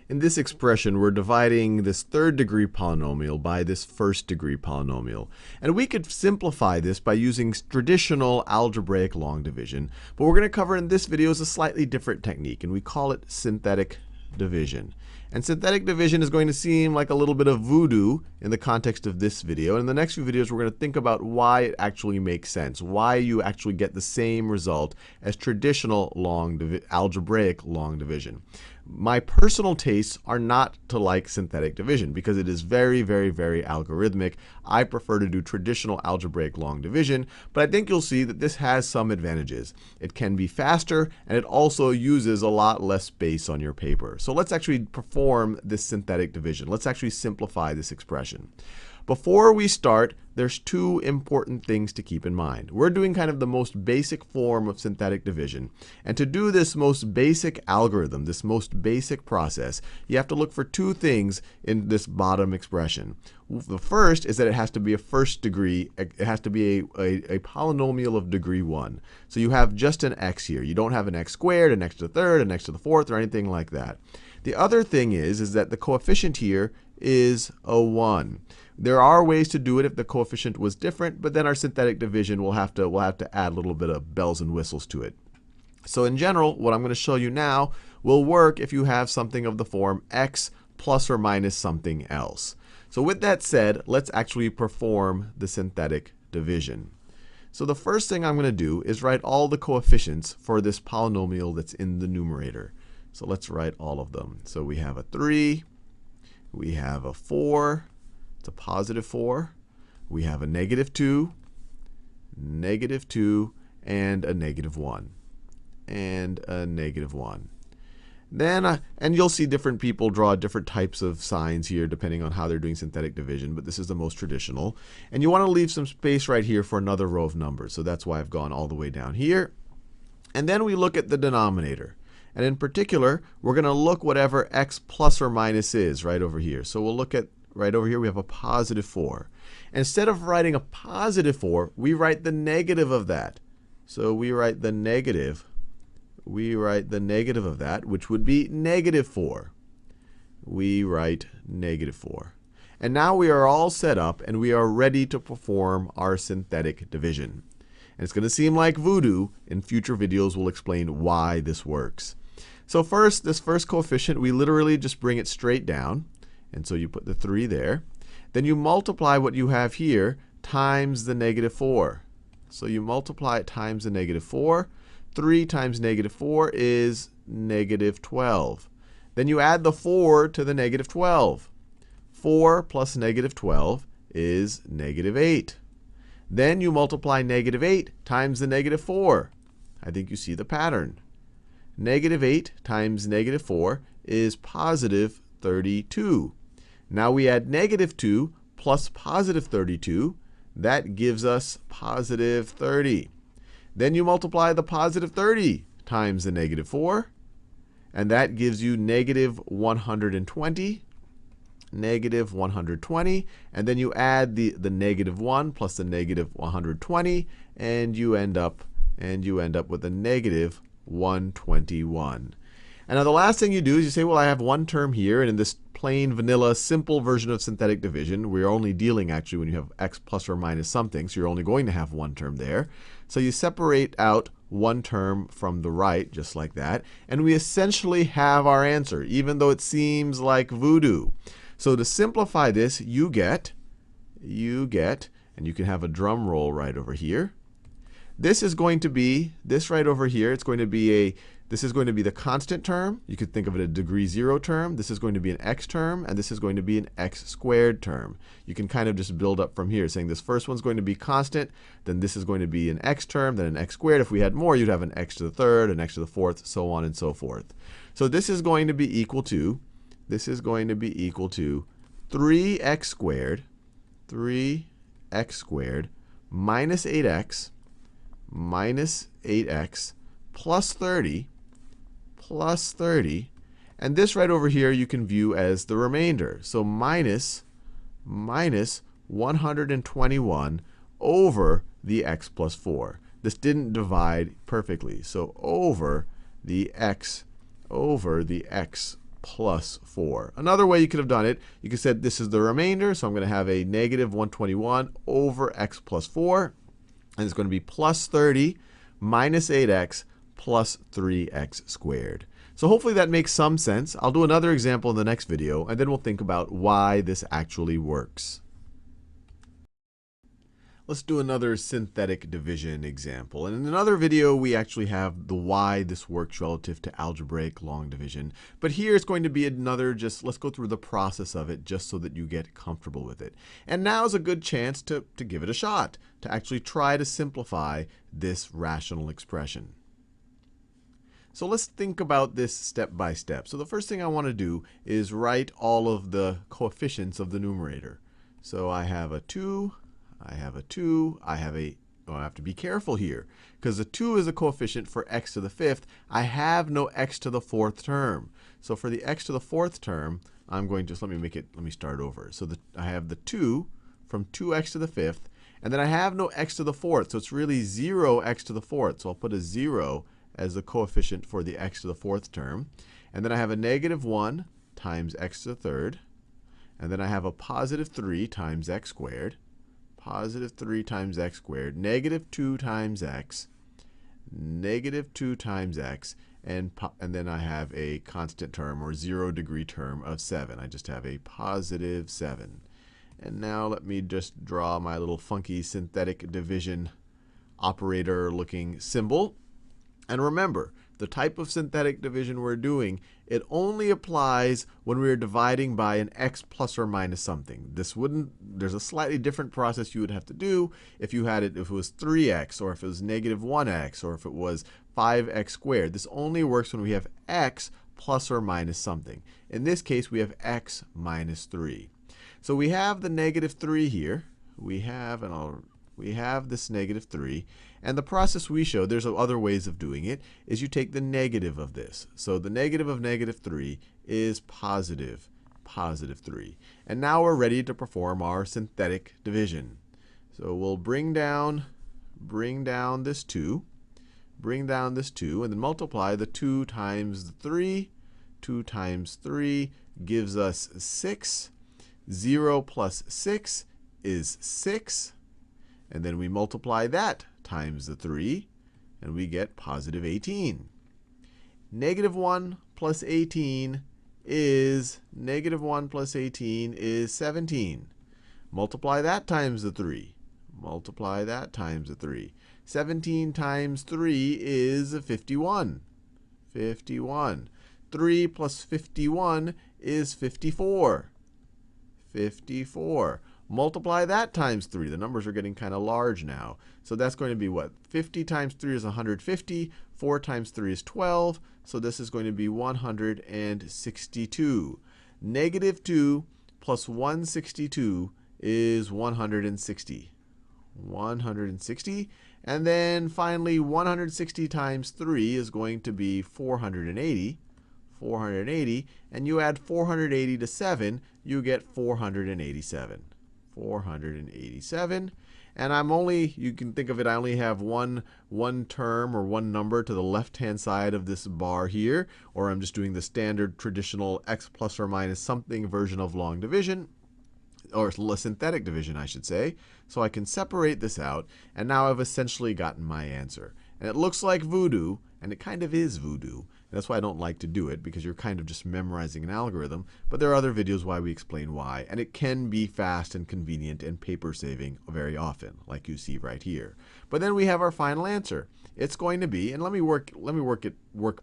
In this expression, we're dividing this third degree polynomial by this first degree polynomial. And we could simplify this by using traditional algebraic long division. But we're going to cover in this video is a slightly different technique, and we call it synthetic division. And synthetic division is going to seem like a little bit of voodoo in the context of this video. And in the next few videos, we're going to think about why it actually makes sense, why you actually get the same result as traditional algebraic long division. My personal tastes are not to like synthetic division because it is very, very, very algorithmic. I prefer to do traditional algebraic long division, but I think you'll see that this has some advantages. It can be faster, and it also uses a lot less space on your paper. So let's actually perform this synthetic division. Let's actually simplify this expression. Before we start, there's two important things to keep in mind. We're doing kind of the most basic form of synthetic division. And to do this most basic algorithm, this most basic process, you have to look for two things in this bottom expression. The first is that it has to be a first degree, it has to be a polynomial of degree 1. So you have just an x here. You don't have an x squared, an x to the third, an x to the fourth, or anything like that. The other thing is that the coefficient here is a 1. There are ways to do it if the coefficient was different, but then our synthetic division will have to add a little bit of bells and whistles to it. So in general, what I'm going to show you now will work if you have something of the form x plus or minus something else. So with that said, let's actually perform the synthetic division. So the first thing I'm going to do is write all the coefficients for this polynomial that's in the numerator. So let's write all of them. So we have a 3, we have a 4, it's a positive 4. We have a negative 2, and a negative 1, and a negative 1. Then, and you'll see different people draw different types of signs here depending on how they're doing synthetic division, but this is the most traditional. And you want to leave some space right here for another row of numbers. So that's why I've gone all the way down here. And then we look at the denominator. And in particular, we're going to look whatever x plus or minus is right over here. So we'll look at right over here, we have a positive 4. Instead of writing a positive 4, we write the negative of that. So we write the negative of that, which would be negative 4. We write negative 4. And now we are all set up, and we are ready to perform our synthetic division. And it's going to seem like voodoo. In future videos, we'll explain why this works. So first, this first coefficient, we literally just bring it straight down. And so you put the 3 there. Then you multiply what you have here times the negative 4. So you multiply it times the negative 4. 3 times negative 4 is negative 12. Then you add the 4 to the negative 12. 4 plus negative 12 is negative 8. Then you multiply negative 8 times the negative 4. I think you see the pattern. Negative 8 times negative 4 is positive 32. Now we add negative 2 plus positive 32. That gives us positive 30. Then you multiply the positive 30 times the negative 4. And that gives you negative 120. Negative 120. And then you add the negative 1 plus the negative 120. And you end up with a negative 121. And now the last thing you do is you say, well, I have one term here, and in this plain vanilla simple version of synthetic division, we're only dealing actually when you have x plus or minus something, so you're only going to have one term there. So you separate out one term from the right, just like that, and we essentially have our answer, even though it seems like voodoo. So to simplify this, you get, and you can have a drum roll right over here. This is going to be, this right over here, it's going to be this is going to be the constant term. You could think of it a degree 0 term. This is going to be an x term, and this is going to be an x squared term. You can kind of just build up from here, saying this first one's going to be constant, then this is going to be an x term, then an x squared. If we had more, you'd have an x to the third, an x to the fourth, so on and so forth. So this is going to be equal to, 3x squared minus 8x plus 30, and this right over here you can view as the remainder. So minus 121 over the x plus 4. This didn't divide perfectly, so over the x plus 4. Another way you could have done it, you could have said this is the remainder, so I'm going to have a negative 121 over x plus 4. And it's going to be plus 30 minus 8x plus 3x squared. So hopefully that makes some sense. I'll do another example in the next video, and then we'll think about why this actually works. Let's do another synthetic division example. And in another video, we actually have the why this works relative to algebraic long division. But here it's going to be another let's go through the process of it just so that you get comfortable with it. And now is a good chance to give it a shot, to actually try to simplify this rational expression. So let's think about this step by step. So the first thing I want to do is write all of the coefficients of the numerator. So I have a 2. I have a 2. I have to be careful here, because the 2 is a coefficient for x to the 5th. I have no x to the 4th term. So for the x to the 4th term, I'm going to, let me start over. So I have the 2 from 2x to the 5th, and then I have no x to the 4th. So it's really 0x to the 4th. So I'll put a 0 as the coefficient for the x to the 4th term. And then I have a negative 1 times x to the 3rd. And then I have a positive 3 times x squared. Positive 3 times x squared, negative 2 times x, negative 2 times x, and then I have a constant term or 0-degree term of 7. I just have a positive 7. And now let me just draw my little funky synthetic division operator looking symbol. And remember, the type of synthetic division we're doing, it only applies when we're dividing by an x plus or minus something. There's a slightly different process you would have to do if it was 3x, or if it was negative 1x, or if it was 5x squared. This only works when we have x plus or minus something. In this case, we have x minus 3. So we have the negative 3 here. We have this negative 3. And the process we showed, there's other ways of doing it, is you take the negative of this. So the negative of negative 3 is positive 3. And now we're ready to perform our synthetic division. So we'll bring down this 2, and then multiply the 2 times the 3. 2 times 3 gives us 6. 0 plus 6 is 6. And then we multiply that times the 3, and we get positive 18. Negative 1 plus 18 is 17. Multiply that times the 3. Multiply that times the 3. 17 times 3 is 51. 51. 3 plus 51 is 54. 54. Multiply that times 3. The numbers are getting kind of large now. So that's going to be what? 50 times 3 is 150. 4 times 3 is 12. So this is going to be 162. Negative 2 plus 162 is 160. 160. And then finally, 160 times 3 is going to be 480. 480. And you add 480 to 7, you get 487. 487. And you can think of it, I only have one term or one number to the left-hand side of this bar here, or I'm just doing the standard traditional x plus or minus something version of long division, or synthetic division, I should say. So I can separate this out, and now I've essentially gotten my answer. And it looks like voodoo, and it kind of is voodoo. And that's why I don't like to do it, because you're kind of just memorizing an algorithm. But there are other videos why we explain why. And it can be fast and convenient and paper saving very often, like you see right here. But then we have our final answer. It's going to be, and let me work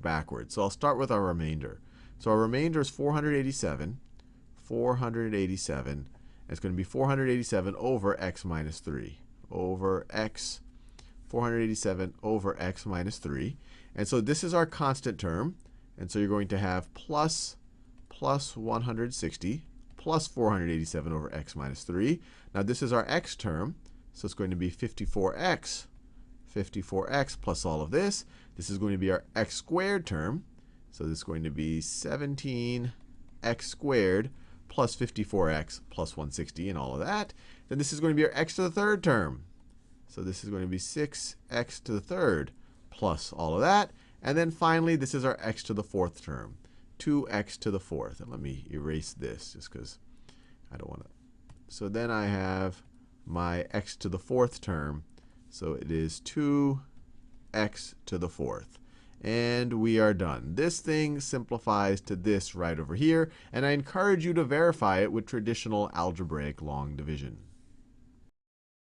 backwards. So I'll start with our remainder. So our remainder is 487. 487. It's going to be 487 over x minus 3. Over x, 487 over x minus 3. And so this is our constant term. And so you're going to have plus 160 plus 487 over x minus 3. Now this is our x term. So it's going to be 54x. 54x plus all of this. This is going to be our x squared term. So this is going to be 17x squared plus 54x plus 160 and all of that. Then this is going to be our x to the third term. So this is going to be 6x to the third plus all of that. And then finally, this is our x to the fourth term. 2x to the fourth. And let me erase this just because I don't want to. So then I have my x to the fourth term. So it is 2x to the fourth. And we are done. This thing simplifies to this right over here, and I encourage you to verify it with traditional algebraic long division.